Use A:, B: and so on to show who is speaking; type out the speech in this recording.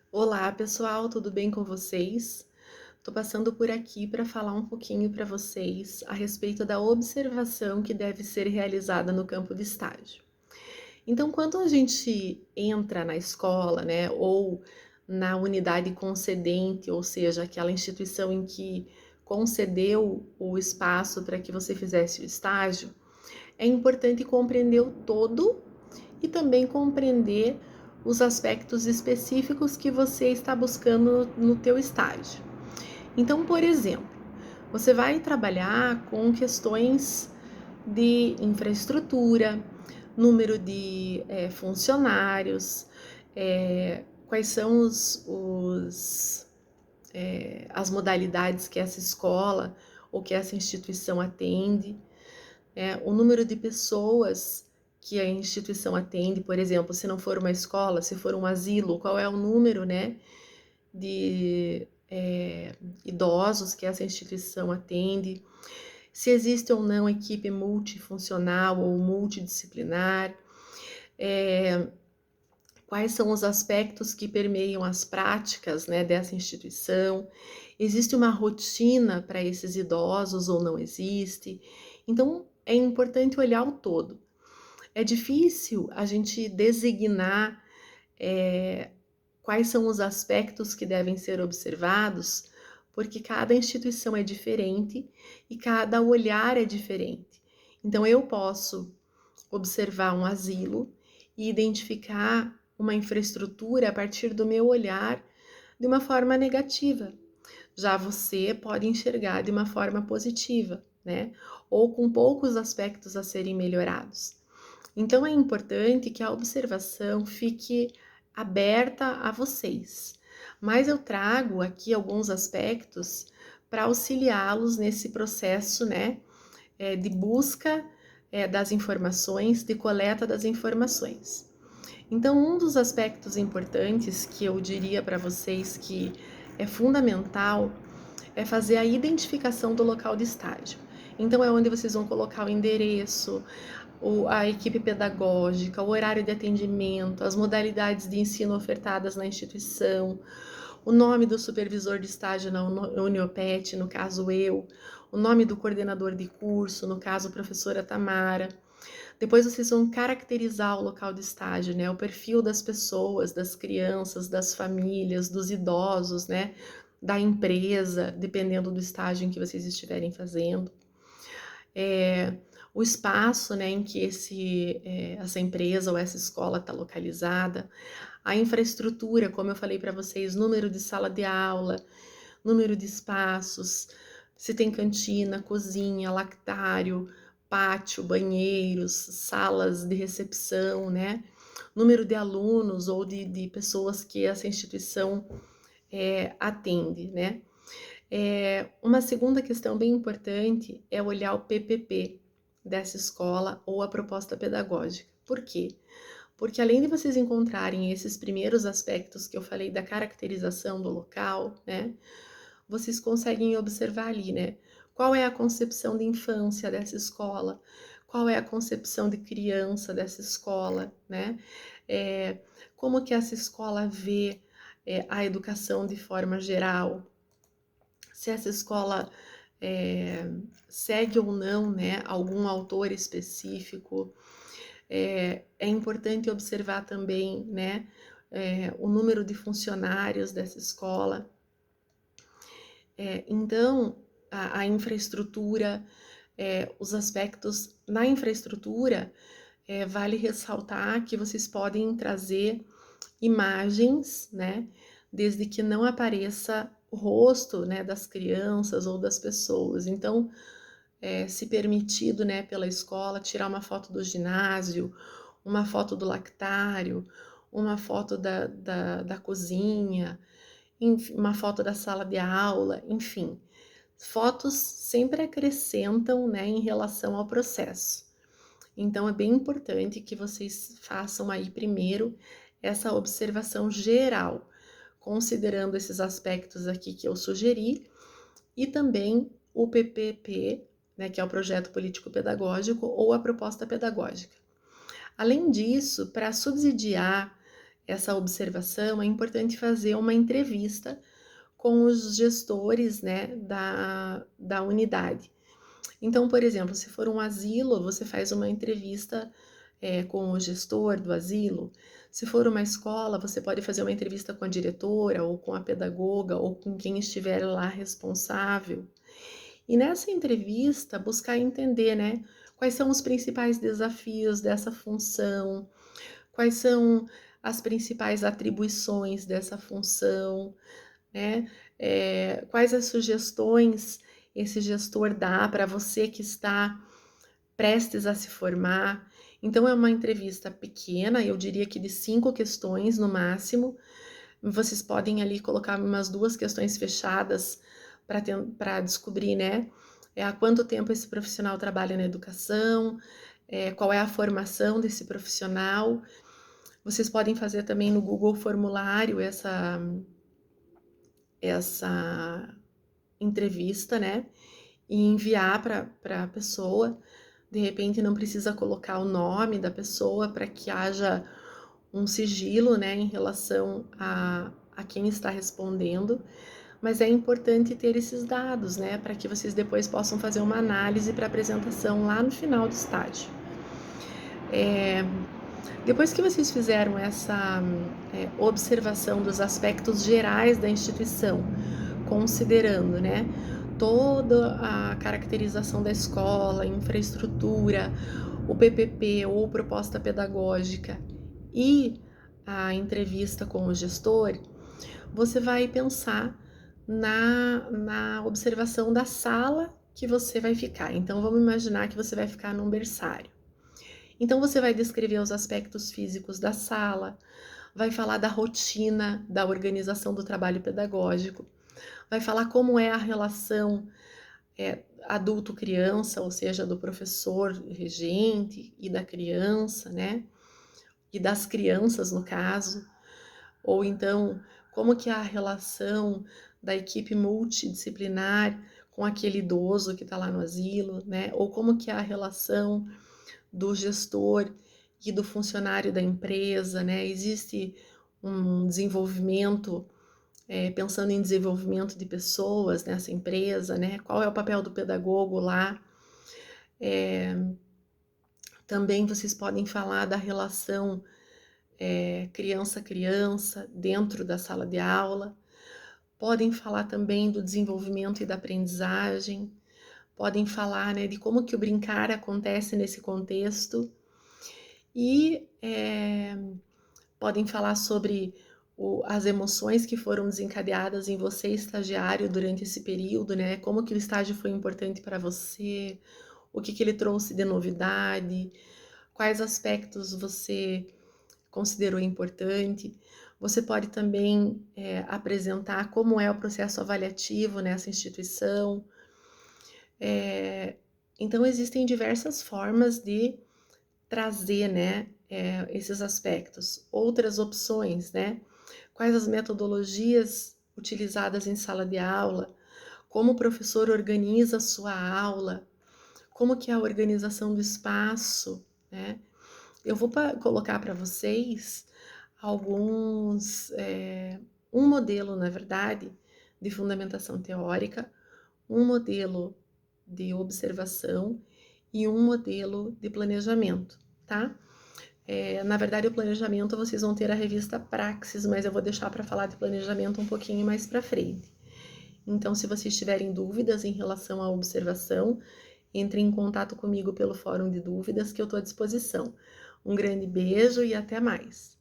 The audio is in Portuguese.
A: Olá, pessoal, tudo bem com vocês? Estou passando por aqui para falar um pouquinho para vocês a respeito da observação que deve ser realizada no campo de estágio. Então, quando a gente entra na escola, né, ou na unidade concedente, ou seja, aquela instituição em que concedeu o espaço para que você fizesse o estágio, é importante compreender o todo e também compreender os aspectos específicos que você está buscando no teu estágio. Então, por exemplo, você vai trabalhar com questões de infraestrutura, número de funcionários, quais são as modalidades que essa escola ou que essa instituição atende, o número de pessoas que a instituição atende, por exemplo, se não for uma escola, se for um asilo, qual é o número, né, de idosos que essa instituição atende, se existe ou não equipe multifuncional ou multidisciplinar, é, quais são os aspectos que permeiam as práticas, né, dessa instituição, existe uma rotina para esses idosos ou não existe. Então, é importante olhar o todo. É difícil a gente designar quais são os aspectos que devem ser observados, porque cada instituição é diferente e cada olhar é diferente. Então, eu posso observar um asilo e identificar uma infraestrutura a partir do meu olhar de uma forma negativa. Já você pode enxergar de uma forma positiva, né? Ou com poucos aspectos a serem melhorados. Então é importante que a observação fique aberta a vocês. Mas eu trago aqui alguns aspectos para auxiliá-los nesse processo, né, de busca das informações, de coleta das informações. Então, um dos aspectos importantes que eu diria para vocês que é fundamental é fazer a identificação do local de estágio. Então, é onde vocês vão colocar o endereço, a equipe pedagógica, o horário de atendimento, as modalidades de ensino ofertadas na instituição, o nome do supervisor de estágio na Uniopet, no caso eu, o nome do coordenador de curso, no caso a professora Tamara. Depois vocês vão caracterizar o local de estágio, né? O perfil das pessoas, das crianças, das famílias, dos idosos, né? Da empresa, dependendo do estágio em que vocês estiverem fazendo. O espaço, né, em que essa empresa ou essa escola está localizada, a infraestrutura, como eu falei para vocês, número de sala de aula, número de espaços, se tem cantina, cozinha, lactário, pátio, banheiros, salas de recepção, né? Número de alunos ou de pessoas que essa instituição atende, né? Uma segunda questão bem importante é olhar o PPP dessa escola ou a proposta pedagógica. Por quê? Porque além de vocês encontrarem esses primeiros aspectos que eu falei da caracterização do local, né? Vocês conseguem observar ali, né? Qual é a concepção de infância dessa escola? Qual é a concepção de criança dessa escola, né? É, como que essa escola vê a educação de forma geral? Se essa escola segue ou não, né, algum autor específico. É importante observar também, né, o número de funcionários dessa escola. Então, a infraestrutura, os aspectos na infraestrutura, vale ressaltar que vocês podem trazer imagens, né, desde que não apareça o rosto, né, das crianças ou das pessoas. Então, se permitido, né, pela escola, tirar uma foto do ginásio, uma foto do lactário, uma foto da cozinha, uma foto da sala de aula, enfim. Fotos sempre acrescentam, né, em relação ao processo. Então, é bem importante que vocês façam aí primeiro essa observação geral, considerando esses aspectos aqui que eu sugeri, e também o PPP, né, que é o projeto político pedagógico, ou a proposta pedagógica. Além disso, para subsidiar essa observação, é importante fazer uma entrevista com os gestores, né, da unidade. Então, por exemplo, se for um asilo, você faz uma entrevista com o gestor do asilo. Se for uma escola, você pode fazer uma entrevista com a diretora, ou com a pedagoga, ou com quem estiver lá responsável. E nessa entrevista, buscar entender, né, quais são os principais desafios dessa função, quais são as principais atribuições dessa função, né? Quais as sugestões esse gestor dá para você que está prestes a se formar. Então, é uma entrevista pequena, eu diria que de 5 questões no máximo. Vocês podem ali colocar umas 2 questões fechadas para descobrir, né? Há quanto tempo esse profissional trabalha na educação, qual é a formação desse profissional. Vocês podem fazer também no Google Formulário essa entrevista, né? E enviar para a pessoa. De repente não precisa colocar o nome da pessoa para que haja um sigilo, né, em relação a quem está respondendo, mas é importante ter esses dados, né, para que vocês depois possam fazer uma análise para apresentação lá no final do estágio. Depois que vocês fizeram essa observação dos aspectos gerais da instituição, considerando, né, toda a caracterização da escola, infraestrutura, o PPP ou proposta pedagógica e a entrevista com o gestor, você vai pensar na observação da sala que você vai ficar. Então, vamos imaginar que você vai ficar num berçário. Então, você vai descrever os aspectos físicos da sala, vai falar da rotina, da organização do trabalho pedagógico, vai falar como é a relação adulto-criança, ou seja, do professor regente e da criança, né? E das crianças, no caso. Ou então, como que é a relação da equipe multidisciplinar com aquele idoso que está lá no asilo, né? Ou como que é a relação do gestor e do funcionário da empresa, né? Existe um desenvolvimento, pensando em desenvolvimento de pessoas nessa empresa, né? Qual é o papel do pedagogo lá? Também vocês podem falar da relação criança-criança dentro da sala de aula. Podem falar também do desenvolvimento e da aprendizagem. Podem falar, né, de como que o brincar acontece nesse contexto. E podem falar sobre as emoções que foram desencadeadas em você, estagiário, durante esse período, né? Como que o estágio foi importante para você, o que ele trouxe de novidade, quais aspectos você considerou importante. Você pode também apresentar como é o processo avaliativo nessa instituição. Então, existem diversas formas de trazer, né, esses aspectos. Outras opções, né? Quais as metodologias utilizadas em sala de aula, como o professor organiza a sua aula, como que é a organização do espaço, né? Eu vou colocar para vocês um modelo, na verdade, de fundamentação teórica, um modelo de observação e um modelo de planejamento, tá? Na verdade, o planejamento vocês vão ter a revista Praxis, mas eu vou deixar para falar de planejamento um pouquinho mais para frente. Então, se vocês tiverem dúvidas em relação à observação, entre em contato comigo pelo fórum de dúvidas que eu estou à disposição. Um grande beijo e até mais!